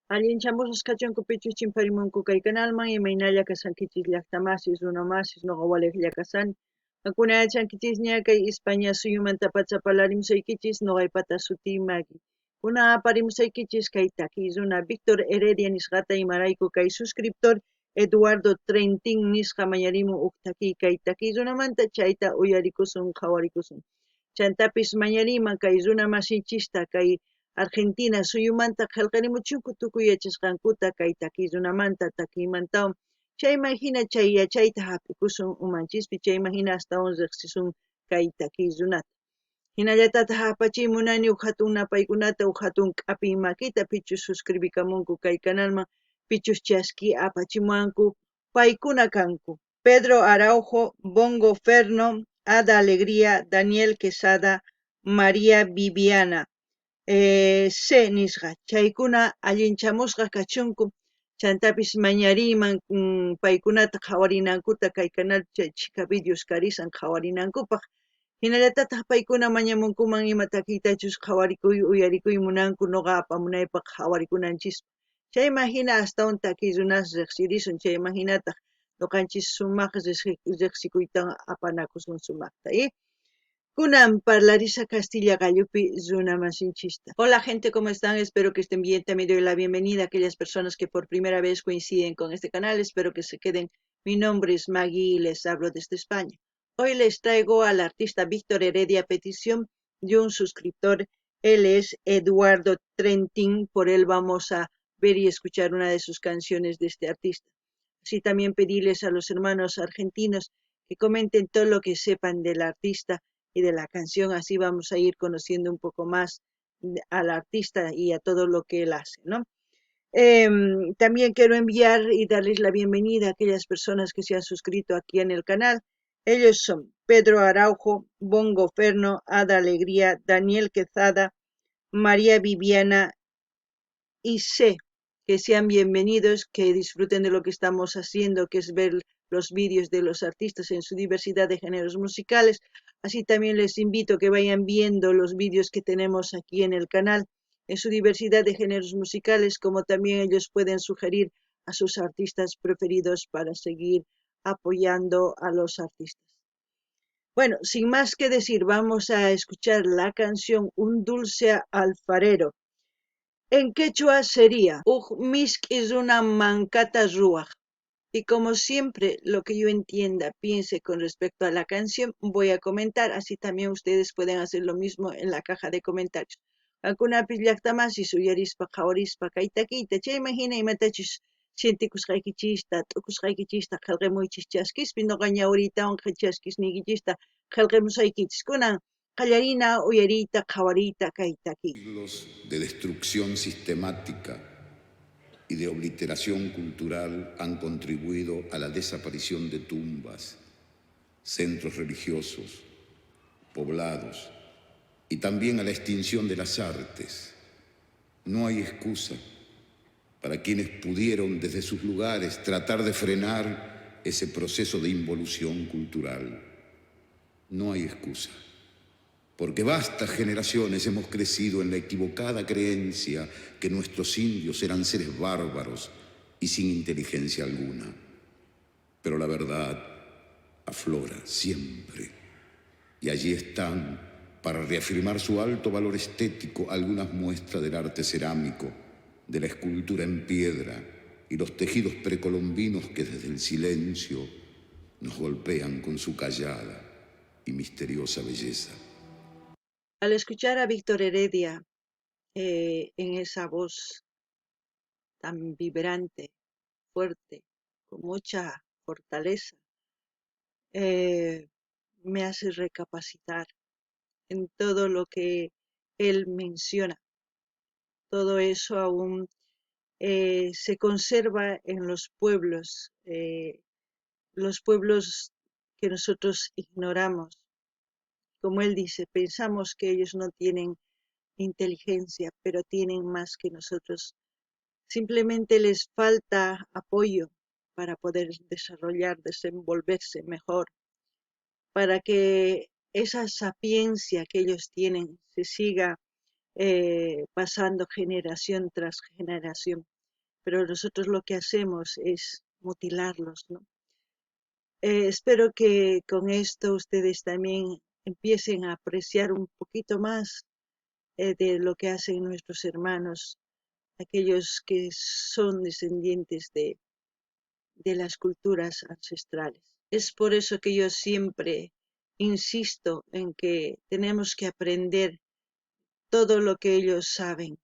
Allinchambusqas kachunkupichus chimparimunku kay canalman imaynalla kasankichis llaqtamasis runamasis noqa waliqlla kasani. Hakuna yachankichis ña kay España suyumanta pacha parlarimusaykichis noqaypata sutimaki. Kuna parimusaykichis kay takiy runa Víctor Heredia nisqata imarayku kay suscriptor Eduardo Trentin nisqa mañarimun huk takiy kay takiy runamanta chayta uyarikusun qhawarikusun. Chantapis mañariman kay runa masinchista kay Argentina suyumanta qillqarimuchunku tukuy yachasqankuta kay takiy runamanta takiymantawan chayman hina chay yachayta hap'ikusun umanchispi chayman hina astawan riqsisun kay takiy runata. Hinallatata hapachimunani huk hatun napaykunata huk hatun k'api makita pichus suscribikamunku kay canalman pichus chaski apachimuwanku paykuna kanku Pedro Araujo, Bongo Ferno, Ada Alegría, Daniel Quesada, María Viviana C nisqa chaykuna allinchamusqa kachunku chantapis mañariman paykunata qhawarinankuta kay canal chika videos karisan qhawarinankupaq hinallatata paykuna mañamunkuman ima takiytachus qhawarikuy uyarikuy munanku noqa apamunaypaq qhawarikunanchis chayman hina astawan takiy runas riqsirisun chayman hinataq noqanchis sumaq riqsikuyta apanakusun sumaqta Kunan parlarisa Castilla Gallupi Zuna Masinchista. Hola gente, ¿cómo están? Espero que estén bien. También doy la bienvenida a aquellas personas que por primera vez coinciden con este canal. Espero que se queden. Mi nombre es Maggie y les hablo desde España. Hoy les traigo al artista Víctor Heredia a petición de un suscriptor. Él es Eduardo Trentin. Por él vamos a ver y escuchar una de sus canciones de este artista. Así también pedirles a los hermanos argentinos que comenten todo lo que sepan del artista y de la canción, así vamos a ir conociendo un poco más al artista y a todo lo que él hace, ¿no? También quiero enviar y darles la bienvenida a aquellas personas que se han suscrito aquí en el canal. Ellos son Pedro Araujo, Bongo Ferno, Ada Alegría, Daniel Quezada, María Viviana y C. Que sean bienvenidos, que disfruten de lo que estamos haciendo, que es ver los vídeos de los artistas en su diversidad de géneros musicales. Así también les invito a que vayan viendo los vídeos que tenemos aquí en el canal en su diversidad de géneros musicales, como también ellos pueden sugerir a sus artistas preferidos para seguir apoyando a los artistas. Bueno, sin más que decir, vamos a escuchar la canción Un dulce alfarero. En quechua sería Misk es una mancata ruach. Y como siempre, lo que yo entienda, piense con respecto a la canción, voy a comentar. Así también ustedes pueden hacer lo mismo en la caja de comentarios. Alguna pillactamas y suyarispa, jaorispa, kaitaquita, che imagina y matachis. Sientikusqaykichista, t'ukusqaykichista, qillqimuychis chaskispi, noqa ñawriytawan chaskis nikichista, qillqimusaykichis. Kunan qallarina, uyarita, qhawarita, kaytaki. Siglos de destrucción sistemática y de obliteración cultural han contribuido a la desaparición de tumbas, centros religiosos, poblados y también a la extinción de las artes. No hay excusa para quienes pudieron desde sus lugares tratar de frenar ese proceso de involución cultural. No hay excusa. Porque vastas generaciones hemos crecido en la equivocada creencia que nuestros indios eran seres bárbaros y sin inteligencia alguna. Pero la verdad aflora siempre. Y allí están, para reafirmar su alto valor estético, algunas muestras del arte cerámico, de la escultura en piedra y los tejidos precolombinos que desde el silencio nos golpean con su callada y misteriosa belleza. Al escuchar a Víctor Heredia en esa voz tan vibrante, fuerte, con mucha fortaleza, me hace recapacitar en todo lo que él menciona. Todo eso aún se conserva en los pueblos que nosotros ignoramos. Como él dice, pensamos que ellos no tienen inteligencia, pero tienen más que nosotros. Simplemente les falta apoyo para poder desarrollar, desenvolverse mejor, para que esa sapiencia que ellos tienen se siga pasando generación tras generación. pero nosotros lo que hacemos es mutilarlos, ¿no? Espero que con esto ustedes también empiecen a apreciar un poquito más de lo que hacen nuestros hermanos, aquellos que son descendientes de las culturas ancestrales. Es por eso que yo siempre insisto en que tenemos que aprender todo lo que ellos saben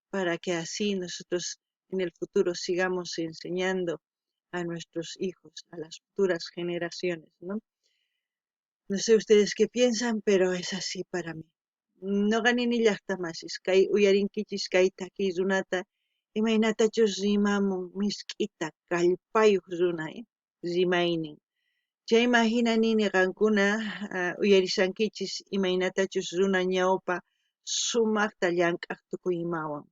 para que así nosotros en el futuro sigamos enseñando a nuestros hijos, a las futuras generaciones, ¿no? No sé ustedes qué piensan, pero es así para mí. No ganini llaqtamasis, kay uyarinkichis kay takiy runata, imaynatachus rimamun misk'ita kallpayuq runa, rimaynin. Chay imagina nini qankuna uyarisankichis imaynatachus runa ñawpa sumaqta llank'aq tukuymawan.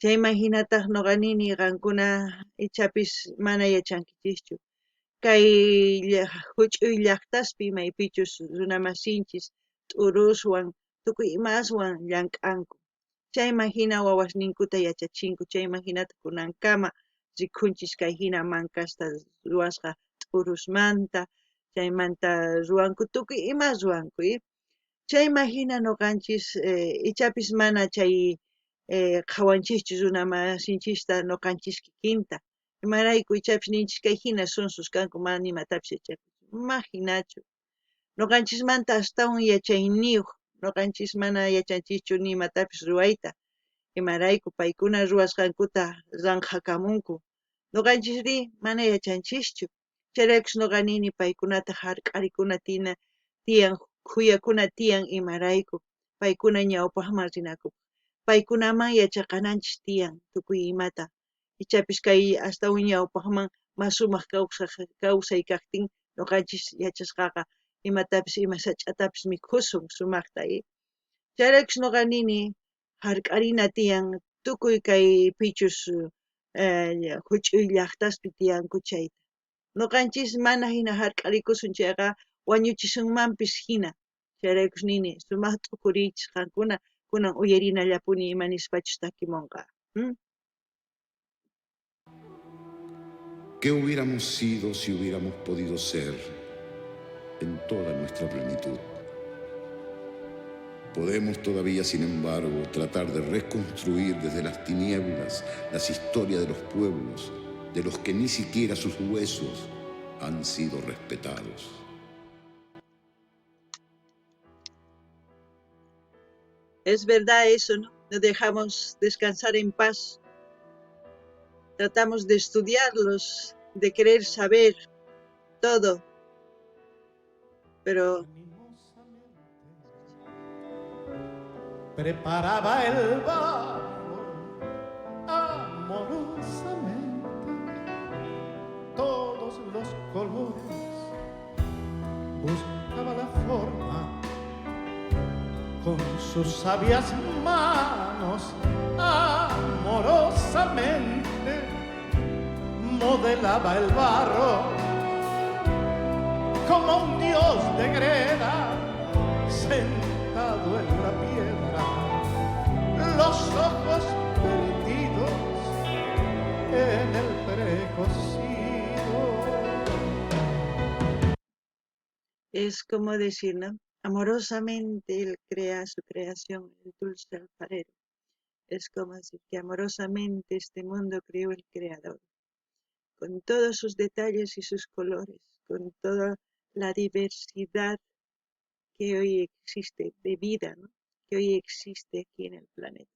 Chay imahinataq nuqanini qankuna ichapis mana yachankichischu. Kay huch'uy llaqtaspi maypichus runamasinchis t'uruswan tukuy imaswan llank'anku. Chayma hina wawasninkuta yachachinku, chayma hinata kunankama rikunchis kay hina mankasta ruwasqa t'urusmanta, chaymanta ruwanku tukuy ima ruwanku, chayma hina nuqanchis ichapis mana chay qhawanchikchu runamasinchista nuqanchis kikinta. Imarayku ichapis ninchis kay hina sunsus kanku mana nimatapis yachakunchu. Imaginachu. Nuqanchismanta astawan yachayniyuq, nuqanchis mana yachanchikchu nimatapis ruwayta. Imarayku paykuna ruwasqankuta ranqakamunku. Nuqanchis mana yachanchischu. Chayraykush nuqa nini paykunata hark'arikuna tiyan, khuyakuna tiyan imarayku. Paykuna ñawpaqman rinakuq. Paykunaman yachaqananchis tiyan tukuy imata. Ichapis kay astawan ñawpaqman mas sumaq kawsay kaqtin nuqanchis yachasqaqa imatapis ima sach'atapis mikhusun sumaqta, chayraykush nuqa nini hark'arina tiyan tukuy kay pichus huch'uy llaqtaspi tiyanku chayta. Nuqanchis mana hina hark'arikusun chayqa wañuchisunmanpis hina. Chayraykush nini sumaq t'ukuriychis qankuna kunan uyarinallapuni imanispachus takimunqa. ¿Qué hubiéramos sido si hubiéramos podido ser en toda nuestra plenitud? Podemos todavía, sin embargo, tratar de reconstruir desde las tinieblas las historias de los pueblos, de los que ni siquiera sus huesos han sido respetados. Es verdad eso, ¿no? Nos dejamos descansar en paz. Tratamos de estudiarlos, de querer saber todo, pero preparaba el barro amorosamente, todos los colores, buscaba la forma con sus sabias manos, amorosamente modelaba el barro como un dios de greda sentado en la piedra, los ojos perdidos en el precocido. es como decir, ¿no? Amorosamente él crea su creación, el dulce alfarero. Es como decir que amorosamente este mundo creó el Creador, con todos sus detalles y sus colores, con toda la diversidad que hoy existe de vida, ¿no? Que hoy existe aquí en el planeta.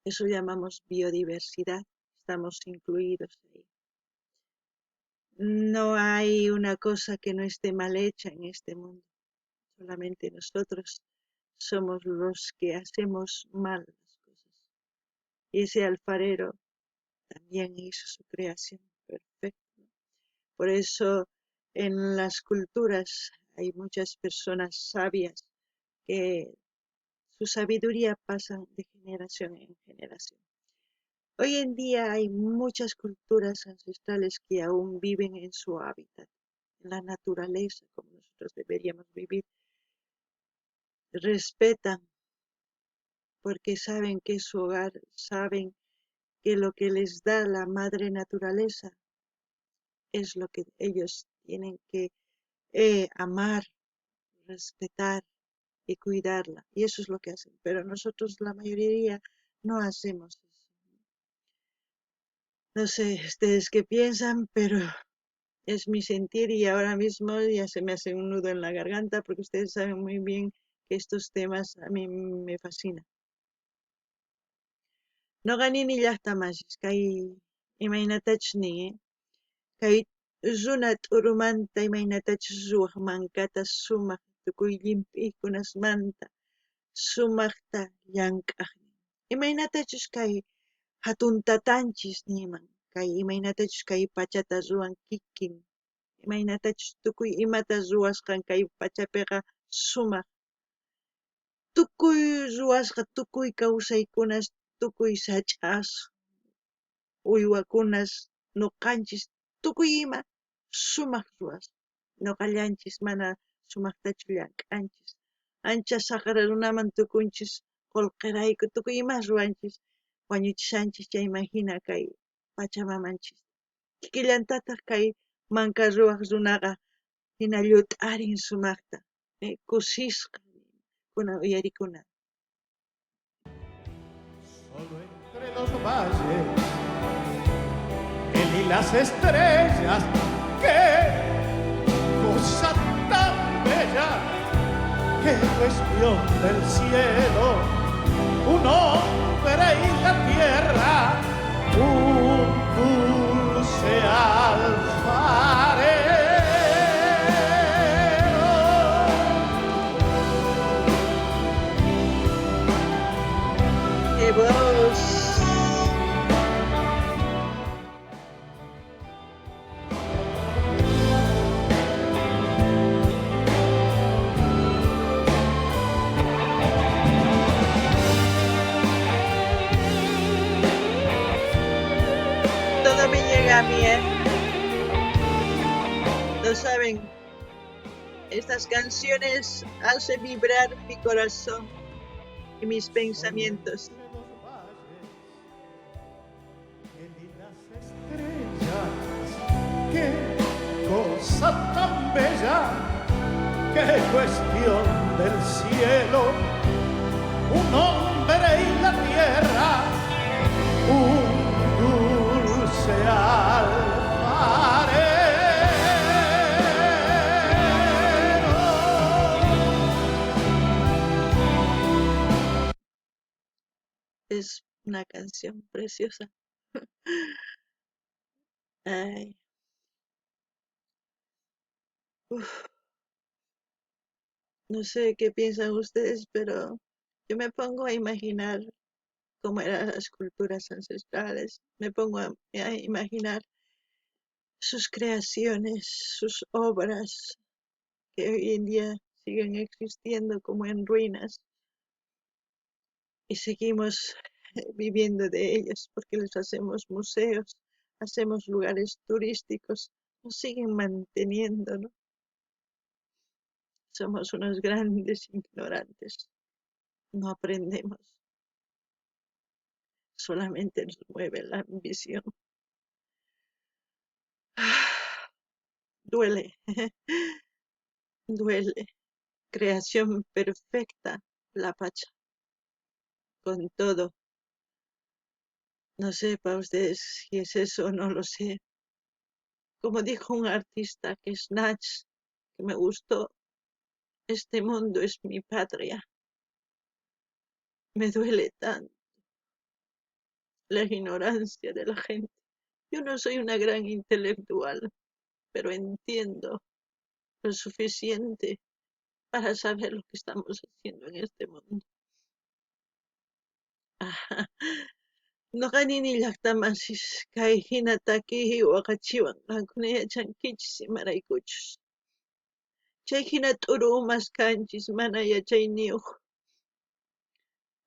Eso llamamos biodiversidad, estamos incluidos ahí. No hay una cosa que no esté mal hecha en este mundo, solamente nosotros somos los que hacemos mal las cosas. Y ese alfarero también hizo su creación perfecta. Por eso en las culturas hay muchas personas sabias que su sabiduría pasa de generación en generación. Hoy en día hay muchas culturas ancestrales que aún viven en su hábitat, en la naturaleza, como nosotros deberíamos vivir. Respetan porque saben que es su hogar, saben que lo que les da la madre naturaleza es lo que ellos tienen que amar, respetar y cuidarla. Y eso es lo que hacen. Pero nosotros, la mayoría, no hacemos eso. No sé ustedes qué piensan, pero es mi sentir y ahora mismo ya se me hace un nudo en la garganta porque ustedes saben muy bien que estos temas a mí me fascinan. No ganini llaqtamashis kay imaynatachus nin, kay runa t'urumanta imaynatachus ruwaq mankata sumaq tukuy llimp'iykunasmanta sumaqta llank'aq. Imaynatachus kay hatun tatanchis niman, kay imaynatachus kay pachata ruwan kikin, imaynatachus tukuy imata ruwasqan kay pachapiqa sumaq. Tukuy ruwasqa tukuy kawsaykunas tukuy sach'as uywakunas ñuqanchis tukuy ima sumaq ruwasqa. Ñuqallanchis mana sumaqtachu llank'anchis. Ancha saqra runaman tukunchis qullqirayku tukuy imas ruwanchis wañuchishanchis chayman hina kay Pachamamanchis. Kikillantataq kay manka ruwaq runaqa hina llut'arin sumaqta, kusisqa kunan uyarikuna. Solo entre los valles, él y las estrellas, qué cosa tan bella, qué cuestión del cielo, un hombre y la tierra, un dulce alfarero. ¡Qué voz! Todo me llega a mí, Lo saben, estas canciones hacen vibrar mi corazón y mis pensamientos. Él y las estrellas, qué cosa tan bella, qué cuestión del cielo, un hombre y la tierra, un dulce alfarero. Es una canción preciosa. Ay, uf, no sé qué piensan ustedes, pero yo me pongo a imaginar cómo eran las culturas ancestrales. Me pongo a imaginar sus creaciones, sus obras que hoy en día siguen existiendo como en ruinas y seguimos viviendo de ellas porque les hacemos museos, hacemos lugares turísticos, nos siguen manteniendo, ¿no? Somos unos grandes ignorantes, no aprendemos, solamente nos mueve la ambición. Duele, duele. Creación perfecta, la Pacha, con todo. No sé para ustedes si es eso o no lo sé. Como dijo un artista que es Nach, que me gustó, este mundo es mi patria. Me duele tanto la ignorancia de la gente. Yo no soy una gran intelectual, pero entiendo lo suficiente para saber lo que estamos haciendo en este mundo. Noqanini llaqtamansis kay hina takiqa waqachiwan qankuna yachankichis imaraykuchus. Chay hina t'uru umasqanchis mana yachayniyuq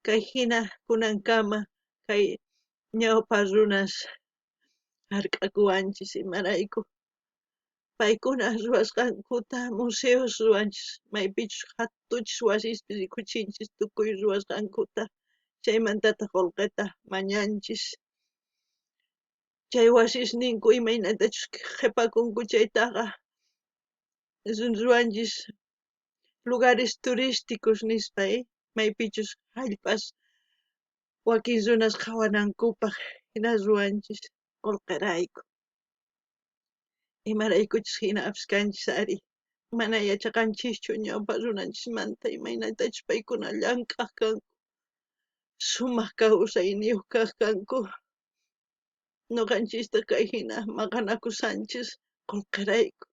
kay hina kunankama kay ñawpa runas hark'akuwanchis imarayku. Paykuna ruwasqankuta museos ruwanchis, maypichus hatuchis wasispis rikuchinchis tukuy ruwasqankuta. Chaymantataq qullqita mañanchis chay wasisninku imaynatachus qhipakunku chaytaqa ruwanchis lugares turísticos nispa maypichus hallp'as wakin runas qhawanankupaq hina ruwanchis qullqirayku imaraykuchus hinapas kanchis ari mana yachaqanchischu ñawpa runanchismanta imaynatachus paykuna llank'aq kanku sumaq kawsayniyuq kaq kanku ñuqanchista kay hina maqanakusanchis qullqirayku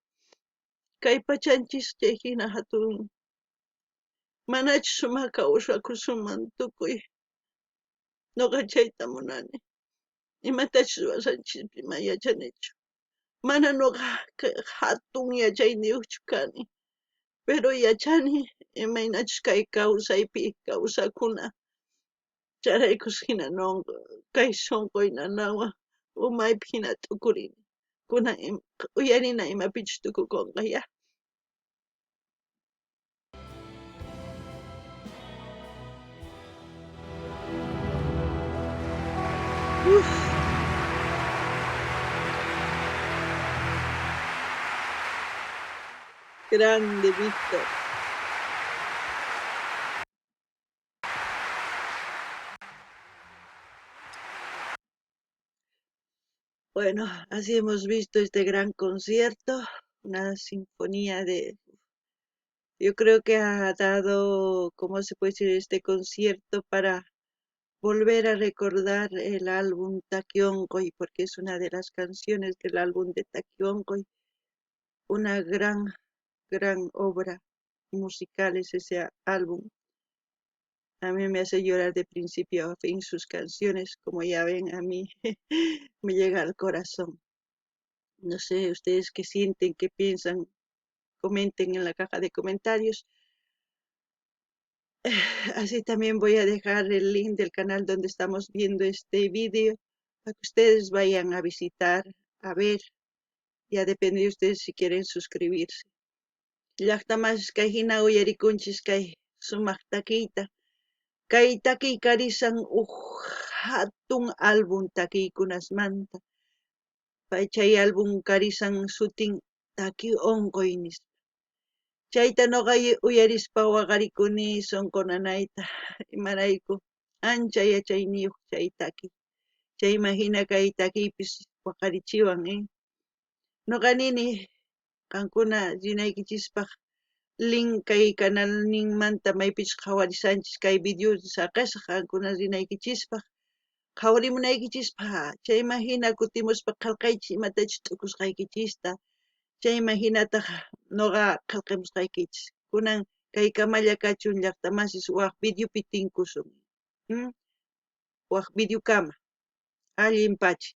kay pachanchis chay hina hatun manachus sumaq kawsakusunman tukuy ñuqa chayta munani imatachus rurashanichis ima yachanichu mana ñuqa hatun yachayniyuqchu kani pero yachani imaynachus kay kawsaypi kawsakuna charaykus hina kay sunquynanawan umaypi hina t'ukurini kunan uyarina imapichus tukukunqa ya. Grande Víctor. Bueno, así hemos visto este gran concierto, una sinfonía yo creo que ha dado, ¿cómo se puede decir?, este concierto para volver a recordar el álbum Taquioncoy, porque es una de las canciones del álbum de Taquioncoy, una gran obra musical es ese álbum. A mí me hace llorar de principio a fin sus canciones, como ya ven, a mí me llega al corazón. No sé ustedes qué sienten, qué piensan, comenten en la caja de comentarios. Así también voy a dejar el link del canal donde estamos viendo este vídeo para que ustedes vayan a visitar, a ver. Ya depende de ustedes si quieren suscribirse. Llaqtamas kay hina uyarikunchis kay sumaq taquita. Kay taqiy karisan hatun álbum taquiykunasmanta. Chay álbum karisan sutin Taqi Onqoy nispa. Chayta ñuqa uyarispa waqarikuni sunqunanayta imarayku ancha yachayniyuq chay taqi. Chayman hina kay taqiypis waqarichiwan. Ñuqa nini qankuna rinaykichispaq link kay canalninmanta maypichus qhawarisanchis kay videota saqasaq qankuna rinaykichispaq qhawarimunaykichispaq chayman hina kutimuspa qillqaychis imatachus t'ukusqaykichista chayman hinataq ñuqa qillqimusqaykichis kunan kaykamalla kachun llaqtamasis waq videopi tinkusun waq videokama allinpachi.